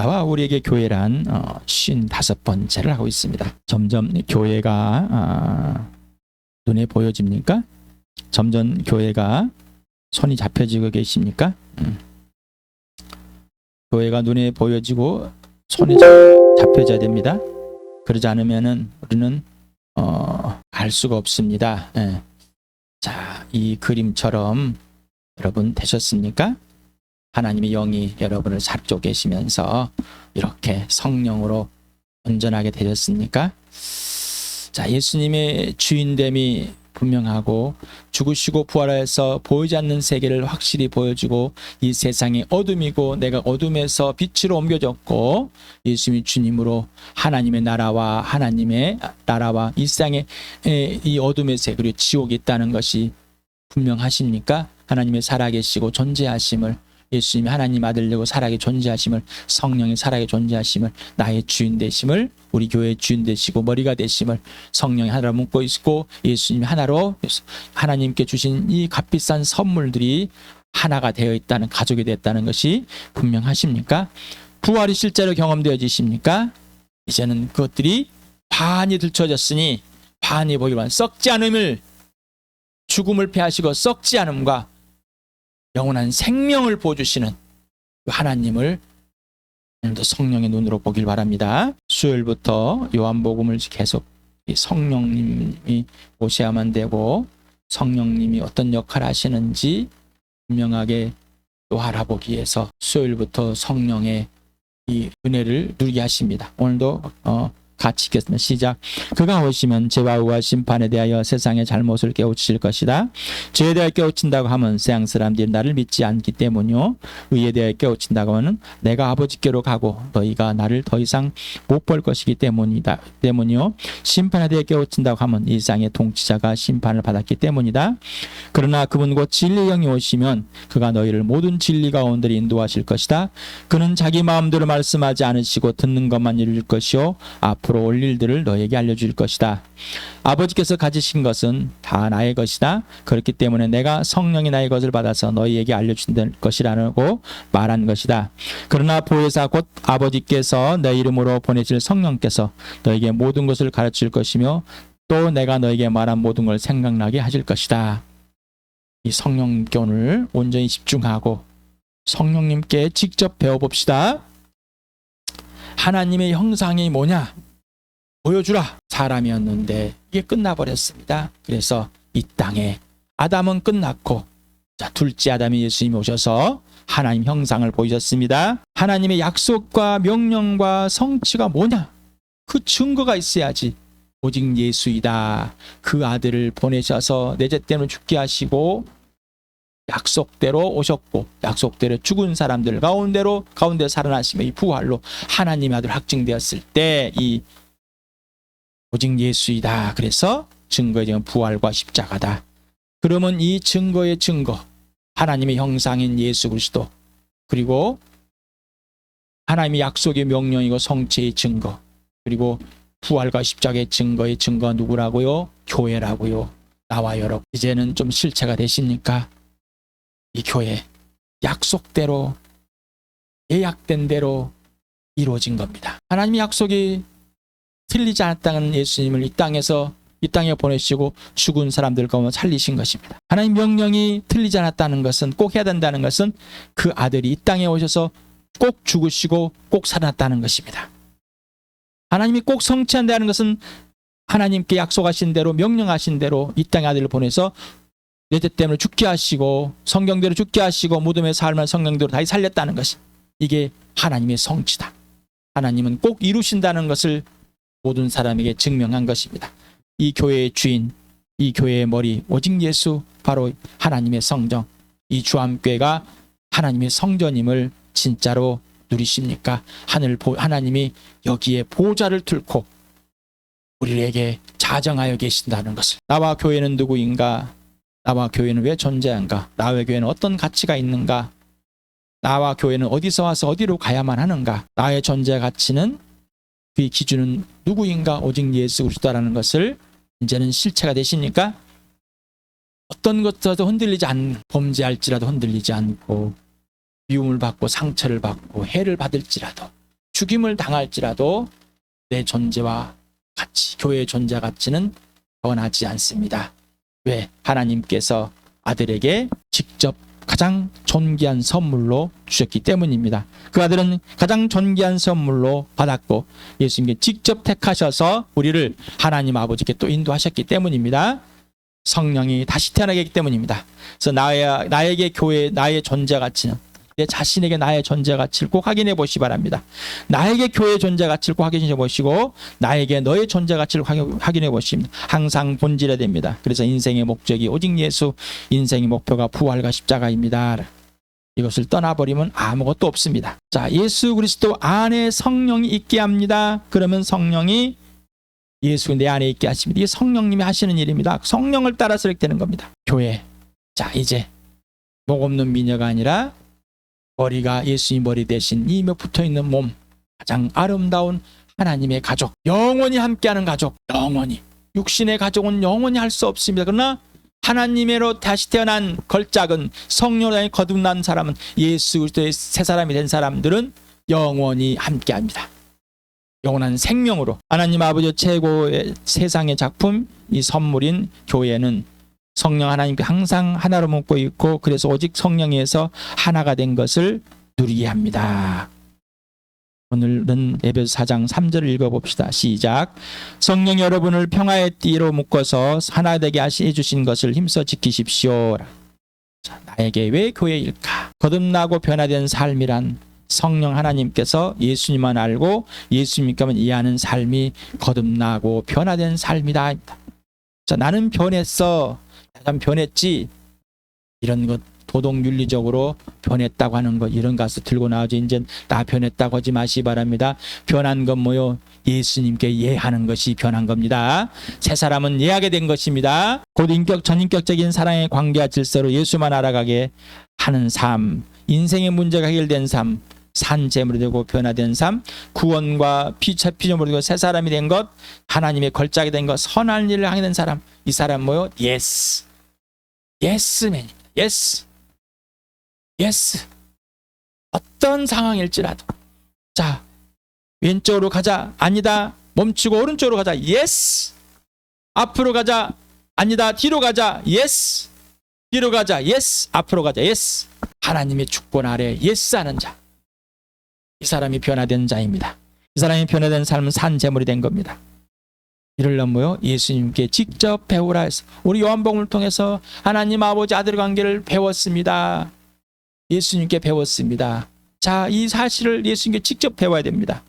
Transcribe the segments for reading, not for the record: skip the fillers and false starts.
나와 우리에게 교회란 55번째를 하고 있습니다. 점점 교회가 눈에 보여집니까? 점점 교회가 손이 잡혀지고 계십니까? 교회가 눈에 보여지고 손이 잡혀져야 됩니다. 그러지 않으면은 우리는 갈 수가 없습니다. 예. 자, 이 그림처럼 여러분 되셨습니까? 하나님의 영이 여러분을 잡고 계시면서 이렇게 성령으로 온전하게 되셨습니까? 자, 예수님의 주인됨이 분명하고 죽으시고 부활해서 보이지 않는 세계를 확실히 보여주고 이 세상이 어둠이고 내가 어둠에서 빛으로 옮겨졌고 예수님이 주님으로 하나님의 나라와 이 세상에 이 어둠의 세계 그리고 지옥이 있다는 것이 분명하십니까? 하나님의 살아계시고 존재하심을 예수님이 하나님 아들 되고 살아계 존재하심을 성령이 살아계 존재하심을 나의 주인 되심을 우리 교회의 주인 되시고 머리가 되심을 성령이 하나로 묶고 있고 예수님이 하나로 하나님께 주신 이 값비싼 선물들이 하나가 되어 있다는 가족이 됐다는 것이 분명하십니까? 부활이 실제로 경험되어지십니까? 이제는 그것들이 반이 들춰졌으니 반이 보기로는 썩지 않음을 죽음을 패하시고 썩지 않음과 영원한 생명을 보여주시는 하나님을 오늘도 성령의 눈으로 보길 바랍니다. 수요일부터 요한복음을 계속 성령님이 오셔야만 되고 성령님이 어떤 역할을 하시는지 분명하게 또 알아보기 위해서 수요일부터 성령의 이 은혜를 누리게 하십니다. 오늘도 같이 읽겠습니다. 시작. 그가 오시면 죄와 의와 심판에 대하여 세상의 잘못을 깨우칠 것이다. 죄에 대하여 깨우친다고 하면 세상 사람들이 나를 믿지 않기 때문이요. 의에 대하여 깨우친다고 하면 내가 아버지께로 가고 너희가 나를 더 이상 못 볼 것이기 때문이요. 심판에 대하여 깨우친다고 하면 이 세상의 통치자가 심판을 받았기 때문이다. 그러나 그분 곧 진리의 영이 오시면 그가 너희를 모든 진리 가운데로 인도하실 것이다. 그는 자기 마음대로 말씀하지 않으시고 듣는 것만 이룰 것이요 앞으로 올 일들을 너에게 알려줄 것이다. 아버지께서 가지신 것은 다 나의 것이다. 그렇기 때문에 내가 성령이 나의 것을 받아서 너희에게 알려준 것이라고 말한 것이다. 그러나 보혜사 곧 아버지께서 내 이름으로 보내실 성령께서 너에게 모든 것을 가르칠 것이며 또 내가 너에게 말한 모든 걸 생각나게 하실 것이다. 이 성령님께 오늘 온전히 집중하고 성령님께 직접 배워봅시다. 하나님의 형상이 뭐냐? 보여주라. 사람이었는데 이게 끝나버렸습니다. 그래서 이 땅에 아담은 끝났고 자, 둘째 아담이 예수님이 오셔서 하나님 형상을 보이셨습니다. 하나님의 약속과 명령과 성취가 뭐냐? 그 증거가 있어야지. 오직 예수이다. 그 아들을 보내셔서 내 죄 때문에 죽게 하시고 약속대로 오셨고 약속대로 죽은 사람들 가운데 살아나시며 이 부활로 하나님의 아들 확증되었을 때 이 오직 예수이다. 그래서 증거의 증거 부활과 십자가다. 그러면 이 증거의 증거 하나님의 형상인 예수 그리스도 그리고 하나님의 약속의 명령이고 성취의 증거 그리고 부활과 십자가의 증거의 증거가 누구라고요? 교회라고요. 나와 여러분 이제는 좀 실체가 되십니까? 이 교회 약속대로 예약된 대로 이루어진 겁니다. 하나님의 약속이 틀리지 않았다는 예수님을 이 땅에 보내시고 죽은 사람들 가운데 살리신 것입니다. 하나님 명령이 틀리지 않았다는 것은 꼭 해야 된다는 것은 그 아들이 이 땅에 오셔서 꼭 죽으시고 꼭 살아났다는 것입니다. 하나님이 꼭 성취한다는 것은 하나님께 약속하신 대로 명령하신 대로 이 땅에 아들을 보내서 내 죄 때문에 죽게 하시고 성경대로 죽게 하시고 무덤의 삶을 성경대로 다시 살렸다는 것이 이게 하나님의 성취다. 하나님은 꼭 이루신다는 것을 모든 사람에게 증명한 것입니다. 이 교회의 주인, 이 교회의 머리, 오직 예수, 바로 하나님의 성정, 이 주암교회가 하나님의 성전임을 진짜로 누리십니까? 하나님이 여기에 보좌를 들고 우리에게 자정하여 계신다는 것을. 나와 교회는 누구인가? 나와 교회는 왜 존재한가? 나와 교회는 어떤 가치가 있는가? 나와 교회는 어디서 와서 어디로 가야만 하는가? 나의 존재 가치는 그 기준은 누구인가? 오직 예수 그리스도라는 것을 이제는 실체가 되십니까? 어떤 것도 흔들리지 않고 범죄할지라도 흔들리지 않고 미움을 받고 상처를 받고 해를 받을지라도 죽임을 당할지라도 내 존재와 같이, 교회의 존재 가치는 변하지 않습니다. 왜? 하나님께서 아들에게 직접 가장 존귀한 선물로 주셨기 때문입니다. 그 아들은 가장 존귀한 선물로 받았고 예수님께 직접 택하셔서 우리를 하나님 아버지께 또 인도하셨기 때문입니다. 성령이 다시 태어나게 했기 때문입니다. 그래서 나에게 교회, 나의 존재 가치는, 내 자신에게 나의 존재 가치를 꼭 확인해 보시기 바랍니다. 나에게 교회의 존재 가치를 꼭 확인해 보시고 나에게 너의 존재 가치를 확인해 보십니다. 항상 본질해야 됩니다. 그래서 인생의 목적이 오직 예수, 인생의 목표가 부활과 십자가입니다. 이것을 떠나버리면 아무것도 없습니다. 자, 예수 그리스도 안에 성령이 있게 합니다. 그러면 성령이 예수 내 안에 있게 하십니다. 이게 성령님이 하시는 일입니다. 성령을 따라서 이렇게 되는 겁니다. 교회. 자, 이제 목 없는 미녀가 아니라 머리가 예수님 머리 대신 이며 붙어있는 몸, 가장 아름다운 하나님의 가족, 영원히 함께하는 가족, 영원히. 육신의 가족은 영원히 할 수 없습니다. 그러나 하나님으로 다시 태어난 걸작은, 성령에 거듭난 사람은, 예수 그리스도의 새 사람이 된 사람들은 영원히 함께합니다. 영원한 생명으로. 하나님 아버지 최고의 세상의 작품, 이 선물인 교회는 성령 하나님께 항상 하나로 묶고 있고, 그래서 오직 성령에서 하나가 된 것을 누리게 합니다. 오늘은 에베소 4장 3절을 읽어봅시다. 시작. 성령이 여러분을 평화의 띠로 묶어서 하나 되게 해주신 것을 힘써 지키십시오. 자, 나에게 왜 교회일까? 거듭나고 변화된 삶이란 성령 하나님께서 예수님만 알고 예수님께만 이해하는 삶이 거듭나고 변화된 삶이다. 자, 나는 변했어. 난 변했지. 이런 것 도덕윤리적으로 변했다고 하는 것, 이런 가서 들고 나오지. 이제 나 변했다고 하지 마시기 바랍니다. 변한 건 뭐요? 예수님께 예하는 것이 변한 겁니다. 새 사람은 예하게 된 것입니다. 곧 전인격적인 사랑의 관계와 질서로 예수만 알아가게 하는 삶, 인생의 문제가 해결된 삶, 산 제물이 되고 변화된 삶, 구원과 피조물이 되고 새 사람이 된 것, 하나님의 걸작이 된 것, 선한 일을 하게 된 사람. 이 사람 뭐요? 예스. 예스맨입니다. 예스. 예스. 어떤 상황일지라도. 자, 왼쪽으로 가자. 아니다. 멈추고 오른쪽으로 가자. 예스. 앞으로 가자. 아니다. 뒤로 가자. 예스. 뒤로 가자. 예스. 앞으로 가자. 예스. 하나님의 주권 아래 예스 하는 자. 이 사람이 변화된 자입니다. 이 사람이 변화된 삶은 산 제물이 된 겁니다. 이를 뭐요? 예수님께 직접 배우라 해서 우리 요한복음을 통해서 하나님 아버지 아들 관계를 배웠습니다. 예수님께 배웠습니다. 자, 이 사실을 예수님께 직접 배워야 됩니다.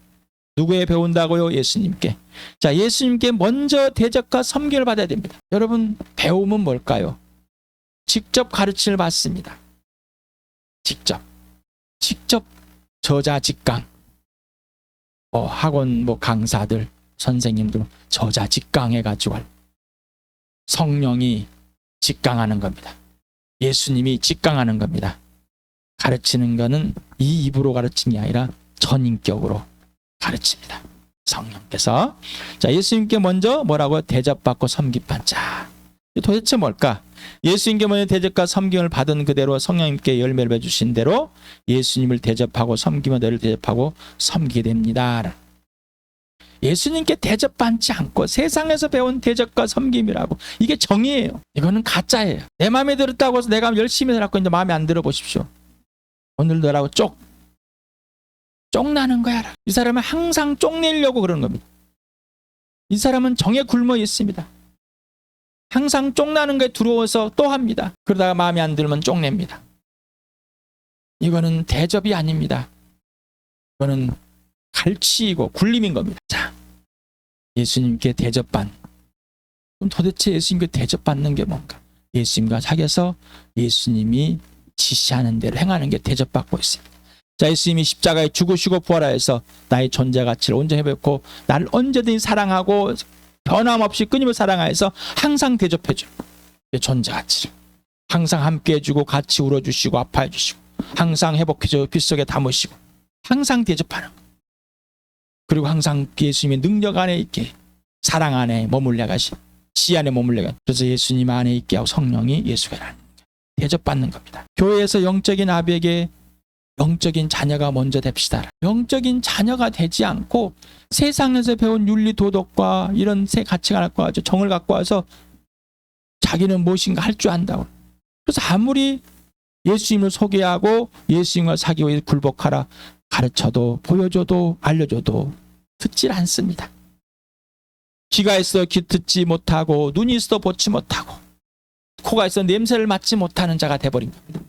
누구에 배운다고요? 예수님께. 자, 예수님께 먼저 대접과 섬김을 받아야 됩니다. 여러분, 배움은 뭘까요? 직접 가르침을 받습니다. 직접 저자 직강, 학원 강사들, 선생님들 저자 직강해가지고 성령이 직강하는 겁니다. 예수님이 직강하는 겁니다. 가르치는 거는 이 입으로 가르치는 게 아니라 전인격으로 가르칩니다. 성령께서. 자, 예수님께 먼저 뭐라고요? 대접받고 섬김받자. 도대체 뭘까? 예수님께 먼저 대접과 섬김을 받은 그대로 성령님께 열매를 맺으신 대로 예수님을 대접하고 섬기며 너를 대접하고 섬기게 됩니다. 예수님께 대접받지 않고 세상에서 배운 대접과 섬김이라고, 이게 정의예요. 이거는 가짜예요. 내 마음에 들었다고 해서 내가 열심히 살았고 이제 마음에 안 들어 보십시오. 오늘 너라고 쪽나는 거야. 이 사람은 항상 쪽내려고 그러는 겁니다. 이 사람은 정에 굶어 있습니다. 항상 쪽나는 거에 두려워서 또 합니다. 그러다가 마음에 안 들면 쪽냅니다. 이거는 대접이 아닙니다. 이거는 갈취이고 굴림인 겁니다. 자, 예수님께 대접받는. 그럼 도대체 예수님께 대접받는 게 뭔가? 예수님과 사귀어서 예수님이 지시하는 대로 행하는 게 대접받고 있습니다. 자, 예수님이 십자가에 죽으시고 부활하여서 나의 존재 가치를 온전히 회복하고 나를 언제든지 사랑하고 변함없이 끊임없이 사랑하여서 항상 대접해줘. 내 존재 가치를 항상 함께 해주고 같이 울어주시고 아파해 주시고 항상 회복해줘 빗속에 담으시고 항상 대접하는 거. 그리고 항상 예수님의 능력 안에 있게 사랑 안에 머물러 가시, 지 안에 머물러 가. 그래서 예수님 안에 있게 하고 성령이 예수가 나는 대접받는 겁니다. 교회에서 영적인 아비에게 영적인 자녀가 먼저 됩시다. 영적인 자녀가 되지 않고 세상에서 배운 윤리 도덕과 이런 새 가치관을 갖고 와서 정을 갖고 와서 자기는 무엇인가 할 줄 안다고. 그래서 아무리 예수님을 소개하고 예수님과 사귀고 굴복하라 가르쳐도 보여줘도 알려줘도 듣질 않습니다. 귀가 있어 귀 듣지 못하고 눈이 있어 보지 못하고 코가 있어 냄새를 맡지 못하는 자가 돼버린 겁니다.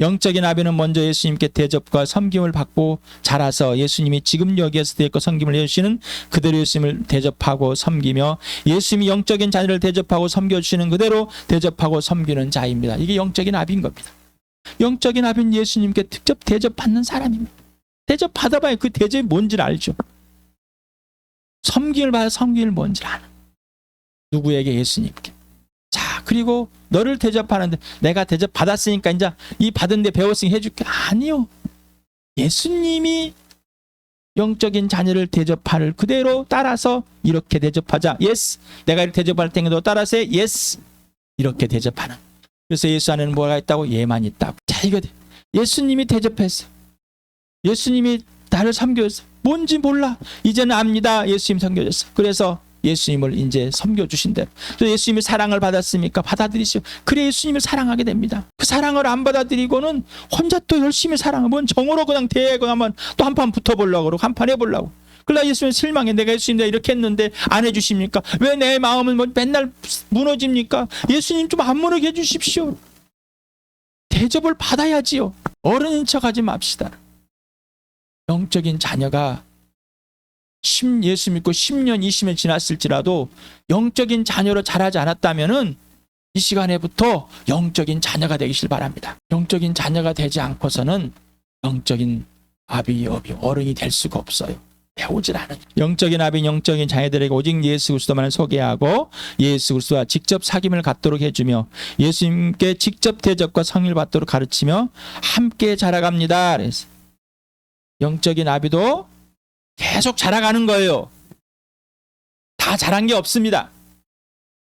영적인 아비는 먼저 예수님께 대접과 섬김을 받고 자라서 예수님이 지금 여기에서 대접과 섬김을 해주시는 그대로 예수님을 대접하고 섬기며 예수님이 영적인 자녀를 대접하고 섬겨주시는 그대로 대접하고 섬기는 자입니다. 이게 영적인 아비인 겁니다. 영적인 아비는 예수님께 직접 대접받는 사람입니다. 대접받아봐야 그 대접이 뭔지를 알죠. 섬김을 받아 섬김을 뭔지를 아는. 누구에게? 예수님께. 자, 그리고 너를 대접하는데 내가 대접받았으니까 이제 이 받은 데 배웠으니 해줄게. 아니요. 예수님이 영적인 자녀를 대접할 그대로 따라서 이렇게 대접하자. 예스. 내가 이렇게 대접할 테니까 너 따라서 해. 예스. 이렇게 대접하는. 그래서 예수 안에는 뭐가 있다고? 예만 있다고. 자, 이거 예수님이 대접했어. 예수님이 나를 섬겨줬어. 뭔지 몰라. 이제는 압니다. 예수님 섬겨줬어. 그래서 예수님을 이제 섬겨주신대. 그래서 예수님이 사랑을 받았으니까 받아들이시오. 그래 예수님을 사랑하게 됩니다. 그 사랑을 안 받아들이고는 혼자 또 열심히 사랑하면 뭔 정으로 그냥 대고 하면 또 한 판 붙어보려고 그러고 한 판 해보려고. 그러다 예수님 실망해. 내가 예수님 내가 이렇게 했는데 안 해주십니까? 왜 내 마음은 뭐 맨날 무너집니까? 예수님 좀 안 무너게 해주십시오. 대접을 받아야지요. 어른인 척하지 맙시다. 영적인 자녀가 예수 믿고 10년, 20년 지났을지라도 영적인 자녀로 자라지 않았다면은 이 시간에부터 영적인 자녀가 되기를 바랍니다. 영적인 자녀가 되지 않고서는 영적인 아비, 여비, 어른이 될 수가 없어요. 배우질 않은 영적인 아비, 영적인 자녀들에게 오직 예수 그리스도만을 소개하고 예수 그리스도와 직접 사귐을 갖도록 해주며 예수님께 직접 대접과 성의를 받도록 가르치며 함께 자라갑니다. 그래서 영적인 아비도 계속 자라가는 거예요. 다 자란 게 없습니다.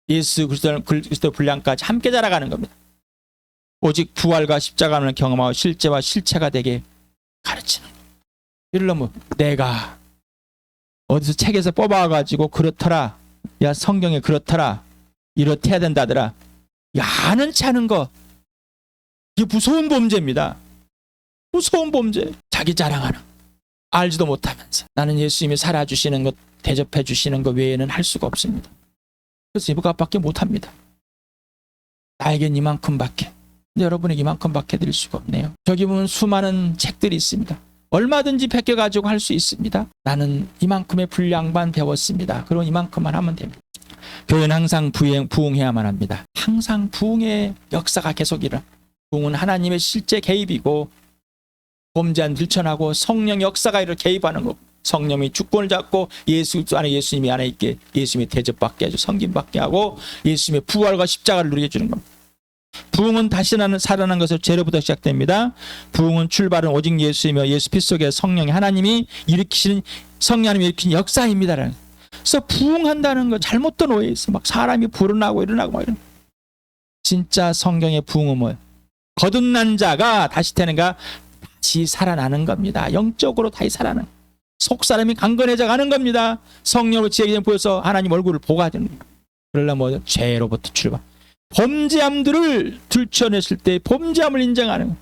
예수 그리스도 분량까지 함께 자라가는 겁니다. 오직 부활과 십자가를 경험하고 실제와 실체가 되게 가르치는 겁니다. 이러려면 내가 어디서 책에서 뽑아가지고 그렇더라. 야 성경에 그렇더라. 이렇게 해야 된다더라. 야 아는 체 하는 거 이게 무서운 범죄입니다. 무서운 범죄. 자기 자랑하는 알지도 못하면서 나는 예수님이 살아주시는 것 대접해 주시는 것 외에는 할 수가 없습니다. 그래서 이것밖에 못합니다. 나에겐 이만큼밖에 근데 여러분에게 이만큼밖에 드릴 수가 없네요. 저기 보면 수많은 책들이 있습니다. 얼마든지 베껴가지고 할 수 있습니다. 나는 이만큼의 분량만 배웠습니다. 그럼 이만큼만 하면 됩니다. 교회는 항상 부흥해야만 합니다. 항상 부흥의 역사가 계속 일어나. 부흥은 하나님의 실제 개입이고 범죄한 들천하고 성령 역사가 이렇게 개입하는 거. 성령이 주권을 잡고 예수 안에 예수님이 안에 있게 예수님이 대접받게 하고 섬김받게 하고 예수님의 부활과 십자가를 누리게 해주는 겁니다. 부흥은 다시 살아난 것으로 죄로부터 시작됩니다. 부흥은 출발은 오직 예수이며 예수 피 속에 성령이 하나님이 일으키시는 성령님이 일으키는 역사입니다. 그래서 부흥한다는 거 잘못된 오해 있어. 막 사람이 불어나고 일어나고 막 이런. 진짜 성경의 부흥은 뭐예요? 거듭난 자가 다시 태는가 다시 살아나는 겁니다. 영적으로 다시 살아나는. 속사람이 강건해져 가는 겁니다. 성령으로 지혜를 보여서 하나님 얼굴을 보가 되는 거예요. 그러려면 뭐 죄로부터 출발. 범죄함들을 들춰냈을 때 범죄함을 인정하는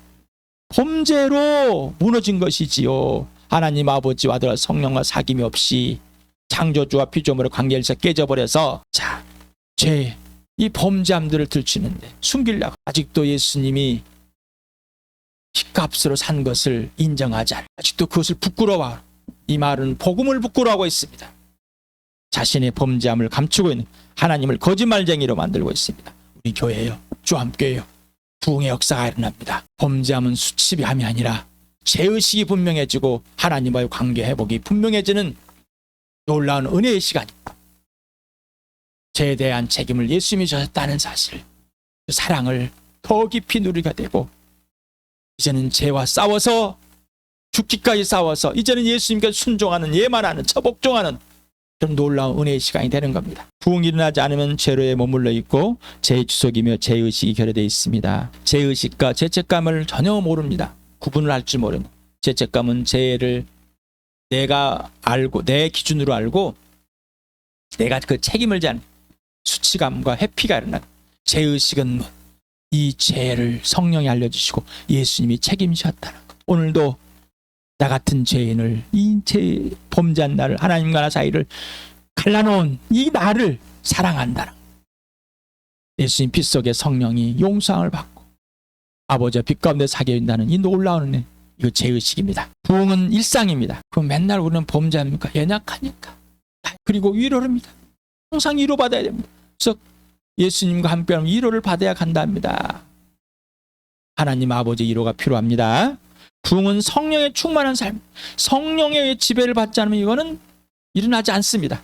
범죄로 무너진 것이지요. 하나님 아버지와 아들 성령과 사귐이 없이 창조주와 피조물의 관계에서 깨져버려서 자, 죄, 이 범죄함들을 들추는데 숨기려고 아직도 예수님이 핏값으로 산 것을 인정하지 않아. 아직도 그것을 부끄러워하고 이 말은 복음을 부끄러워하고 있습니다. 자신의 범죄함을 감추고 있는 하나님을 거짓말쟁이로 만들고 있습니다. 우리 교회요, 주함교회요, 부흥의 역사가 일어납니다. 범죄함은 수치함이 아니라 죄의식이 분명해지고 하나님과의 관계 회복이 분명해지는 놀라운 은혜의 시간입니다. 죄에 대한 책임을 예수님이 졌다는 사실, 그 사랑을 더 깊이 누리게 되고 이제는 죄와 싸워서 죽기까지 싸워서 이제는 예수님께 순종하는 예만하는 처복종하는 그런 놀라운 은혜의 시간이 되는 겁니다. 부흥이 일어나지 않으면 죄로에 머물러 있고 죄의 주속이며 죄의식이 결여되어 있습니다. 죄의식과 죄책감을 전혀 모릅니다. 구분을 할 줄 모르는 죄책감은 죄를 내가 알고 내 기준으로 알고 내가 그 책임을 지는 수치감과 회피가 일어나. 죄의식은 이 죄를 성령이 알려주시고 예수님이 책임지셨다는 것. 오늘도 나 같은 죄인을 이 죄 범죄한 나를 하나님과 나 사이를 갈라놓은 이 나를 사랑한다는 것. 예수님 피 속에 성령이 용서함을 받고 아버지와 빛 가운데 사게 된다는 이 놀라운 은혜. 이거 죄의식입니다. 부흥은 일상입니다. 그럼 맨날 우리는 범죄합니까? 연약하니까. 그리고 위로입니다. 항상 위로받아야 됩니다. 그래서 예수님과 함께하면 위로를 받아야 간답니다. 하나님 아버지 위로가 필요합니다. 부흥은 성령에 충만한 삶. 성령의 지배를 받지 않으면 이거는 일어나지 않습니다.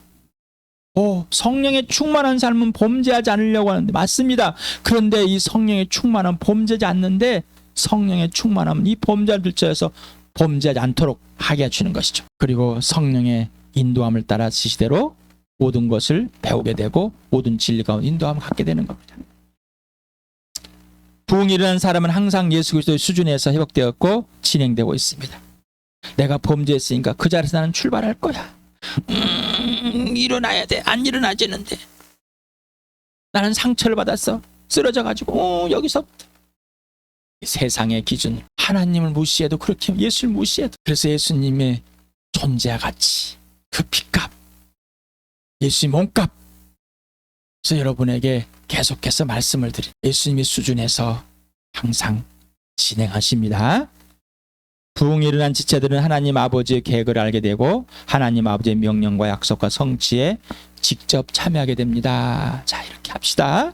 성령에 충만한 삶은 범죄하지 않으려고 하는데 맞습니다. 그런데 이 성령에 충만한 범죄하지 않는데 성령에 충만하면 이 범죄를 들쳐서 범죄하지 않도록 하게 해주는 것이죠. 그리고 성령의 인도함을 따라 지시대로 모든 것을 배우게 되고 모든 진리 가운데 인도함을 갖게 되는 겁니다. 부흥이 일어난 사람은 항상 예수 그리스도의 수준에서 회복되었고 진행되고 있습니다. 내가 범죄했으니까 그 자리에서 나는 출발할 거야. 일어나야 돼. 안 일어나지는데. 나는 상처를 받았어. 쓰러져가지고 여기서부터. 세상의 기준. 하나님을 무시해도 그렇게 예수를 무시해도. 그래서 예수님의 존재와 같이 그 핏값. 예수님 몸값. 그래서 여러분에게 계속해서 말씀을 드린 예수님의 수준에서 항상 진행하십니다. 부흥이 일어난 지체들은 하나님 아버지의 계획을 알게 되고 하나님 아버지의 명령과 약속과 성취에 직접 참여하게 됩니다. 자, 이렇게 합시다.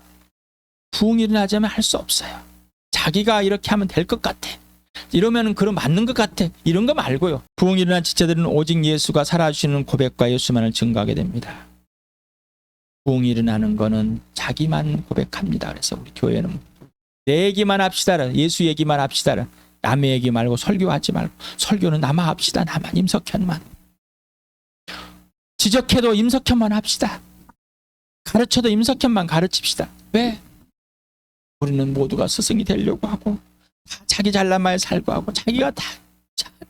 부흥이 일어나자면 할 수 없어요. 자기가 이렇게 하면 될 것 같아. 이러면 그럼 맞는 것 같아. 이런 거 말고요. 부흥이 일어난 지체들은 오직 예수가 살아주시는 고백과 예수만을 증거하게 됩니다. 부흥이 일어나는 거는 자기만 고백합니다. 그래서 우리 교회는 내 얘기만 합시다. 예수 얘기만 합시다. 남의 얘기 말고 설교하지 말고 설교는 나만 합시다. 나만 임석현만. 지적해도 임석현만 합시다. 가르쳐도 임석현만 가르칩시다. 왜? 우리는 모두가 스승이 되려고 하고 자기 잘난 말 살고 하고 자기가 다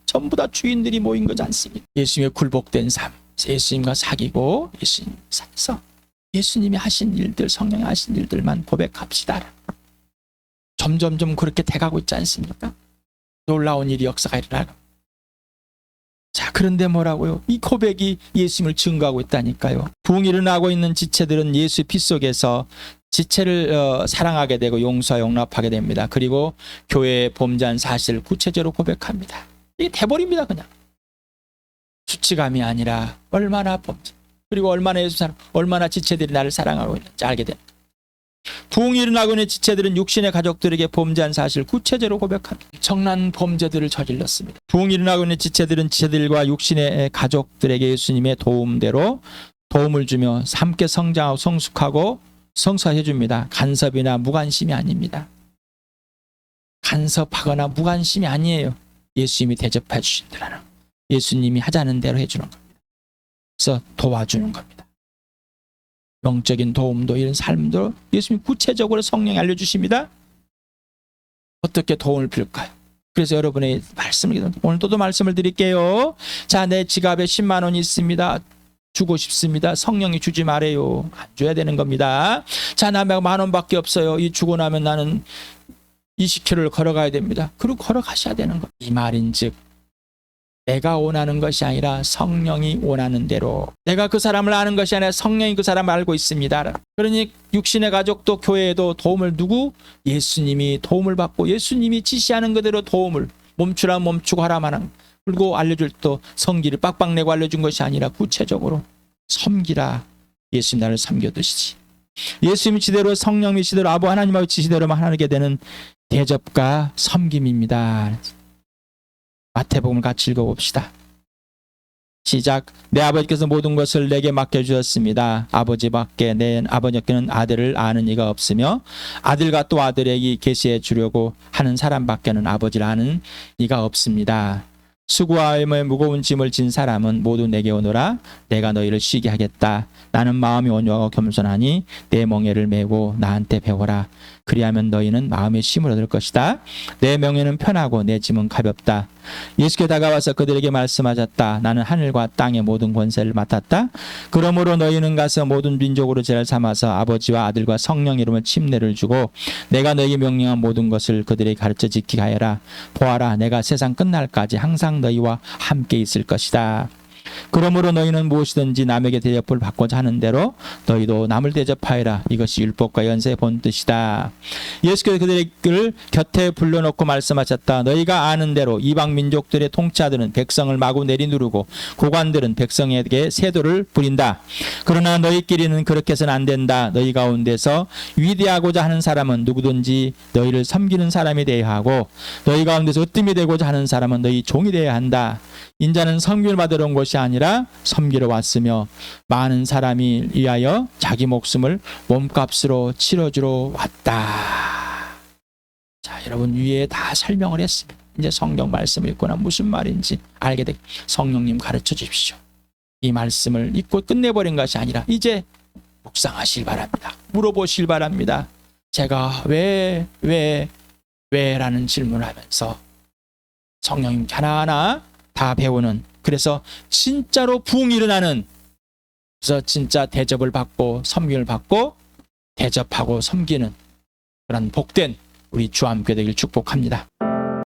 전부 다 주인들이 모인 거지 않습니까? 예수님의 굴복된 삶. 예수님과 사귀고 예수님 살서 예수님이 하신 일들, 성령이 하신 일들만 고백합시다. 점점점 그렇게 돼가고 있지 않습니까? 놀라운 일이 역사가 일어나고. 자, 그런데 뭐라고요? 이 고백이 예수님을 증거하고 있다니까요. 부흥이 일어나고 있는 지체들은 예수의 피 속에서 지체를 사랑하게 되고 용서와 용납하게 됩니다. 그리고 교회의 범죄한 사실을 구체적으로 고백합니다. 이게 돼버립니다. 그냥. 수치감이 아니라 얼마나 범죄. 그리고 얼마나 예수 사랑, 얼마나 지체들이 나를 사랑하고 있는지 알게 됩니다. 부흥이 일어나고 있는 지체들은 육신의 가족들에게 범죄한 사실을 구체적으로 고백합니다. 엄청난 범죄들을 저질렀습니다. 부흥이 일어나고 있는 지체들은 지체들과 육신의 가족들에게 예수님의 도움대로 도움을 주며 함께 성장하고 성숙하고 성사해 줍니다. 간섭이나 무관심이 아닙니다. 간섭하거나 무관심이 아니에요. 예수님이 대접해 주신다는 예수님이 하자는 대로 해주는 겁니다. 그래서 도와주는 겁니다. 영적인 도움도 이런 삶도 예수님이 구체적으로 성령이 알려주십니다. 어떻게 도움을 빌까요? 그래서 여러분의 말씀을 오늘 또 말씀을 드릴게요. 자, 내 지갑에 10만 원이 있습니다. 주고 싶습니다. 성령이 주지 말아요. 안 줘야 되는 겁니다. 자, 나 10,000원밖에 없어요. 이 주고 나면 나는 20km를 걸어가야 됩니다. 그리고 걸어가셔야 되는 거. 이 말인즉 내가 원하는 것이 아니라 성령이 원하는 대로. 내가 그 사람을 아는 것이 아니라 성령이 그 사람을 알고 있습니다. 그러니 육신의 가족도 교회에도 도움을 두고 예수님이 도움을 받고 예수님이 지시하는 그대로 도움을 멈추라 멈추고 하라만 그리고 알려줄 또 성기를 빡빡 내고 알려준 것이 아니라 구체적으로 섬기라. 예수님 나를 섬겨드시지. 예수님이 지대로 성령이 지대로 아버 하나님하고 지시대로만 하게 되는 대접과 섬김입니다. 마태복음을 같이 읽어봅시다. 시작. 내 아버지께서 모든 것을 내게 맡겨주셨습니다. 아버지밖에 내 아버지께는 아들을 아는 이가 없으며 아들과 또 아들에게 계시해 주려고 하는 사람밖에는 아버지를 아는 이가 없습니다. 수고와 무거운 짐을 진 사람은 모두 내게 오너라. 내가 너희를 쉬게 하겠다. 나는 마음이 온유하고 겸손하니 내 멍에를 메고 나한테 배워라. 그리하면 너희는 마음의 쉼을 얻을 것이다. 내 멍에는 편하고 내 짐은 가볍다. 예수께 다가와서 그들에게 말씀하셨다. 나는 하늘과 땅의 모든 권세를 맡았다. 그러므로 너희는 가서 모든 민족으로 제를 삼아서 아버지와 아들과 성령 이름을 침례를 주고 내가 너희에게 명령한 모든 것을 그들에게 가르쳐 지키게 하여라. 보아라, 내가 세상 끝날까지 항상 너희와 함께 있을 것이다. 그러므로 너희는 무엇이든지 남에게 대접을 받고자 하는 대로 너희도 남을 대접하여라. 이것이 율법과 연세의 본뜻이다. 예수께서 그들을 곁에 불러놓고 말씀하셨다. 너희가 아는 대로 이방 민족들의 통치자들은 백성을 마구 내리누르고 고관들은 백성에게 세도를 부린다. 그러나 너희끼리는 그렇게 해서는 안 된다. 너희 가운데서 위대하고자 하는 사람은 누구든지 너희를 섬기는 사람이 되어야 하고 너희 가운데서 으뜸이 되고자 하는 사람은 너희 종이 되어야 한다. 인자는 섬김을 받으러 온 것이 아니라 섬기러 왔으며 많은 사람이 위하여 자기 목숨을 몸값으로 치러주러 왔다. 자, 여러분 위에 다 설명을 했습니다. 이제 성경 말씀을 읽거나 무슨 말인지 알게 되게 성령님 가르쳐 주십시오. 이 말씀을 읽고 끝내버린 것이 아니라 이제 묵상하실 바랍니다. 물어보실 바랍니다. 제가 왜라는 질문을 하면서 성령님 하나하나 다 배우는, 그래서 진짜로 부흥이 일어나는, 그래서 진짜 대접을 받고 섬김을 받고 대접하고 섬기는 그런 복된 우리 주함교회 되기를 축복합니다.